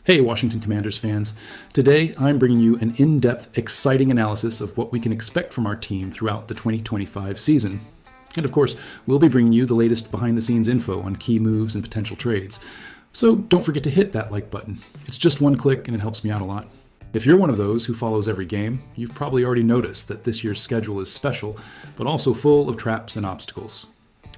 Hey Washington Commanders fans, today I'm bringing you an in-depth, exciting analysis of what we can expect from our team throughout the 2025 season. And of course, we'll be bringing you the latest behind-the-scenes info on key moves and potential trades. So don't forget to hit that like button. It's just one click and it helps me out a lot. If you're one of those who follows every game, you've probably already noticed that this year's schedule is special, but also full of traps and obstacles.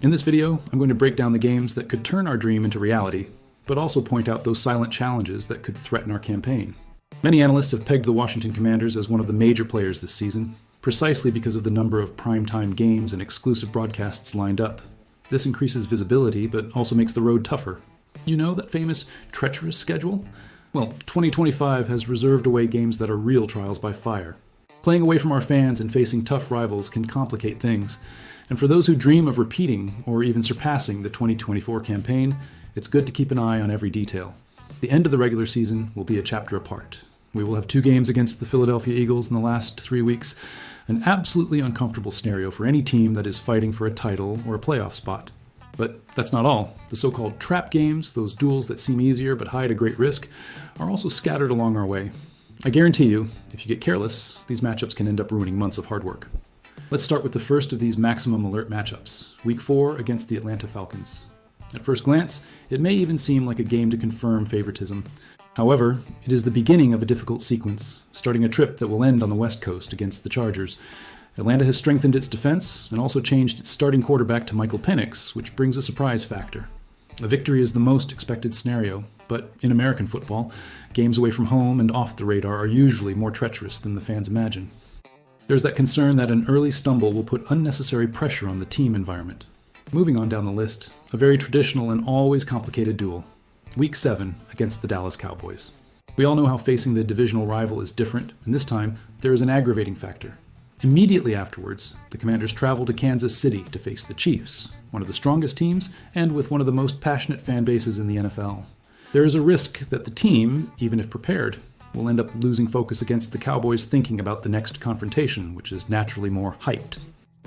In this video, I'm going to break down the games that could turn our dream into reality, but also point out those silent challenges that could threaten our campaign. Many analysts have pegged the Washington Commanders as one of the major players this season, precisely because of the number of primetime games and exclusive broadcasts lined up. This increases visibility, but also makes the road tougher. You know that famous treacherous schedule? Well, 2025 has reserved away games that are real trials by fire. Playing away from our fans and facing tough rivals can complicate things, and for those who dream of repeating or even surpassing the 2024 campaign, it's good to keep an eye on every detail. The end of the regular season will be a chapter apart. We will have 2 games against the Philadelphia Eagles in the last 3 weeks, an absolutely uncomfortable scenario for any team that is fighting for a title or a playoff spot. But that's not all. The so-called trap games, those duels that seem easier but hide a great risk, are also scattered along our way. I guarantee you, if you get careless, these matchups can end up ruining months of hard work. Let's start with the first of these maximum alert matchups, Week 4 against the Atlanta Falcons. At first glance, it may even seem like a game to confirm favoritism. However, it is the beginning of a difficult sequence, starting a trip that will end on the West Coast against the Chargers. Atlanta has strengthened its defense and also changed its starting quarterback to Michael Penix, which brings a surprise factor. A victory is the most expected scenario, but in American football, games away from home and off the radar are usually more treacherous than the fans imagine. There's that concern that an early stumble will put unnecessary pressure on the team environment. Moving on down the list, a very traditional and always complicated duel. Week 7 against the Dallas Cowboys. We all know how facing the divisional rival is different, and this time there is an aggravating factor. Immediately afterwards, the Commanders travel to Kansas City to face the Chiefs, one of the strongest teams and with one of the most passionate fan bases in the NFL. There is a risk that the team, even if prepared, will end up losing focus against the Cowboys thinking about the next confrontation, which is naturally more hyped.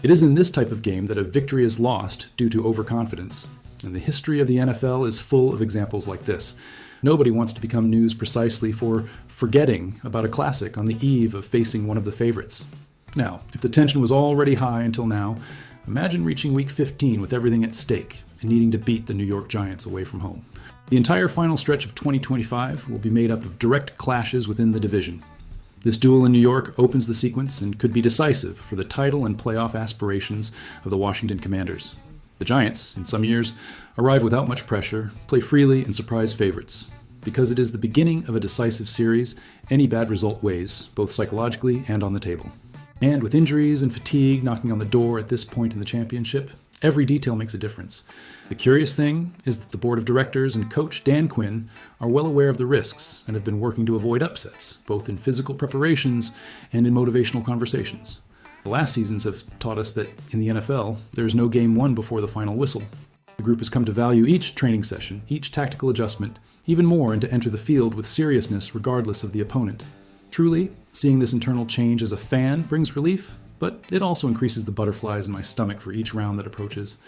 It is in this type of game that a victory is lost due to overconfidence, and the history of the NFL is full of examples like this. Nobody wants to become news precisely for forgetting about a classic on the eve of facing one of the favorites. Now, if the tension was already high until now, imagine reaching Week 15 with everything at stake and needing to beat the New York Giants away from home. The entire final stretch of 2025 will be made up of direct clashes within the division. This duel in New York opens the sequence and could be decisive for the title and playoff aspirations of the Washington Commanders. The Giants, in some years, arrive without much pressure, play freely, and surprise favorites. Because it is the beginning of a decisive series, any bad result weighs, both psychologically and on the table. And with injuries and fatigue knocking on the door at this point in the championship, every detail makes a difference. The curious thing is that the board of directors and coach Dan Quinn are well aware of the risks and have been working to avoid upsets, both in physical preparations and in motivational conversations. The last seasons have taught us that in the NFL, there is no game won before the final whistle. The group has come to value each training session, each tactical adjustment, even more, and to enter the field with seriousness regardless of the opponent. Truly, seeing this internal change as a fan brings relief, but it also increases the butterflies in my stomach for each round that approaches.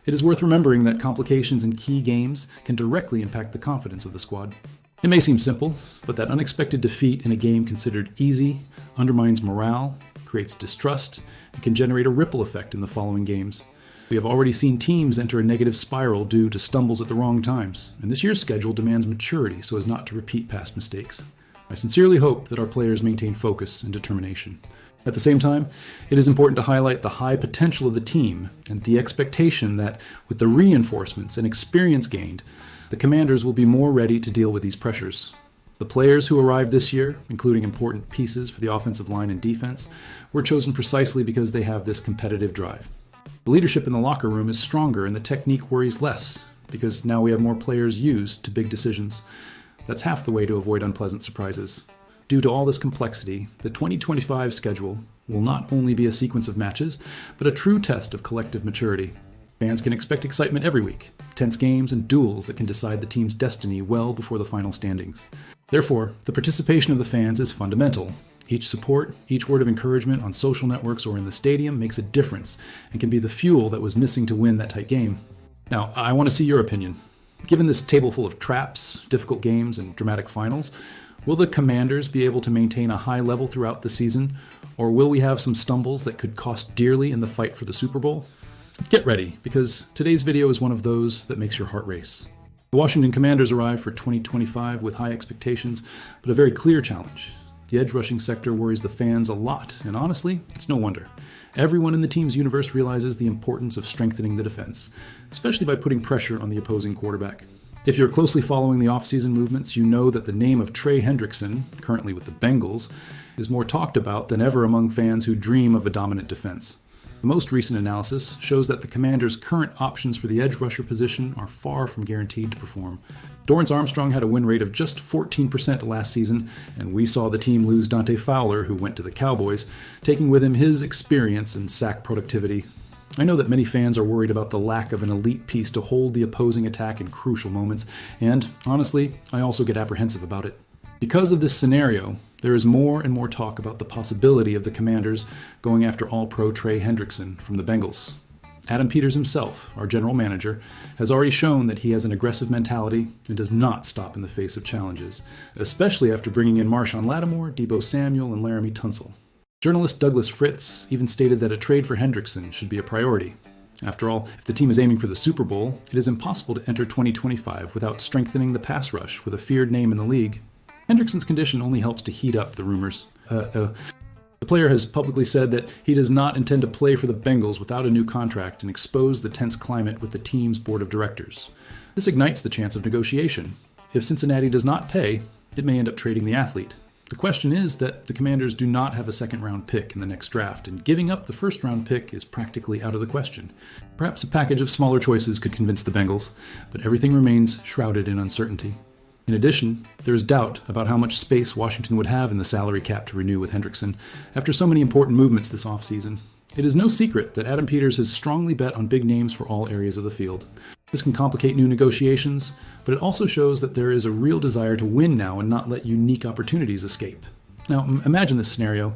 It is worth remembering that complications in key games can directly impact the confidence of the squad. It may seem simple, but that unexpected defeat in a game considered easy undermines morale, creates distrust, and can generate a ripple effect in the following games. We have already seen teams enter a negative spiral due to stumbles at the wrong times, and this year's schedule demands maturity so as not to repeat past mistakes. I sincerely hope that our players maintain focus and determination. At the same time, it is important to highlight the high potential of the team and the expectation that, with the reinforcements and experience gained, the Commanders will be more ready to deal with these pressures. The players who arrived this year, including important pieces for the offensive line and defense, were chosen precisely because they have this competitive drive. The leadership in the locker room is stronger and the technique worries less, because now we have more players used to big decisions. That's half the way to avoid unpleasant surprises. Due to all this complexity, the 2025 schedule will not only be a sequence of matches, but a true test of collective maturity. Fans can expect excitement every week, tense games and duels that can decide the team's destiny well before the final standings. Therefore, the participation of the fans is fundamental. Each support, each word of encouragement on social networks or in the stadium makes a difference and can be the fuel that was missing to win that tight game. Now, I want to see your opinion. Given this table full of traps, difficult games, and dramatic finals, will the Commanders be able to maintain a high level throughout the season, or will we have some stumbles that could cost dearly in the fight for the Super Bowl? Get ready, because today's video is one of those that makes your heart race. The Washington Commanders arrive for 2025 with high expectations, but a very clear challenge. The edge rushing sector worries the fans a lot, and honestly, it's no wonder. Everyone in the team's universe realizes the importance of strengthening the defense, especially by putting pressure on the opposing quarterback. If you're closely following the offseason movements, you know that the name of Trey Hendrickson, currently with the Bengals, is more talked about than ever among fans who dream of a dominant defense. The most recent analysis shows that the Commanders' current options for the edge rusher position are far from guaranteed to perform. Dorrance Armstrong had a win rate of just 14% last season, and we saw the team lose Dante Fowler, who went to the Cowboys, taking with him his experience and sack productivity. I know that many fans are worried about the lack of an elite piece to hold the opposing attack in crucial moments, and honestly, I also get apprehensive about it. Because of this scenario, there is more and more talk about the possibility of the Commanders going after All-Pro Trey Hendrickson from the Bengals. Adam Peters himself, our general manager, has already shown that he has an aggressive mentality and does not stop in the face of challenges, especially after bringing in Marshawn Lattimore, Deebo Samuel, and Laramie Tunsil. Journalist Douglas Fritz even stated that a trade for Hendrickson should be a priority. After all, if the team is aiming for the Super Bowl, it is impossible to enter 2025 without strengthening the pass rush with a feared name in the league. Hendrickson's condition only helps to heat up the rumors. The player has publicly said that he does not intend to play for the Bengals without a new contract and expose the tense climate with the team's board of directors. This ignites the chance of negotiation. If Cincinnati does not pay, it may end up trading the athlete. The question is that the Commanders do not have a second-round pick in the next draft, and giving up the first-round pick is practically out of the question. Perhaps a package of smaller choices could convince the Bengals, but everything remains shrouded in uncertainty. In addition, there is doubt about how much space Washington would have in the salary cap to renew with Hendrickson after so many important movements this offseason. It is no secret that Adam Peters has strongly bet on big names for all areas of the field. This can complicate new negotiations, but it also shows that there is a real desire to win now and not let unique opportunities escape. Now, imagine this scenario.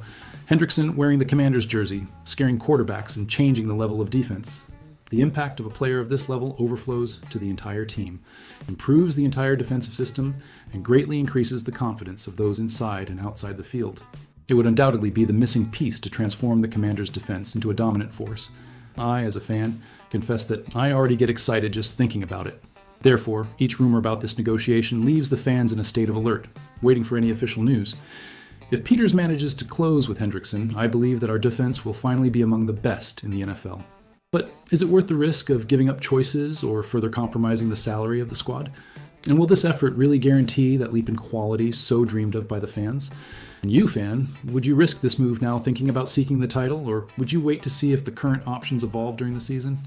Hendrickson wearing the Commanders jersey, scaring quarterbacks and changing the level of defense. The impact of a player of this level overflows to the entire team, improves the entire defensive system, and greatly increases the confidence of those inside and outside the field. It would undoubtedly be the missing piece to transform the Commanders' defense into a dominant force. I, as a fan, confess that I already get excited just thinking about it. Therefore, each rumor about this negotiation leaves the fans in a state of alert, waiting for any official news. If Peters manages to close with Hendrickson, I believe that our defense will finally be among the best in the NFL. But is it worth the risk of giving up choices or further compromising the salary of the squad? And will this effort really guarantee that leap in quality so dreamed of by the fans? And you, fan, would you risk this move now thinking about seeking the title, or would you wait to see if the current options evolve during the season?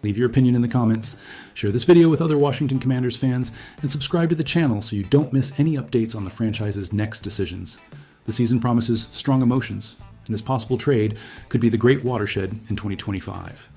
Leave your opinion in the comments, share this video with other Washington Commanders fans, and subscribe to the channel so you don't miss any updates on the franchise's next decisions. The season promises strong emotions, and this possible trade could be the great watershed in 2025.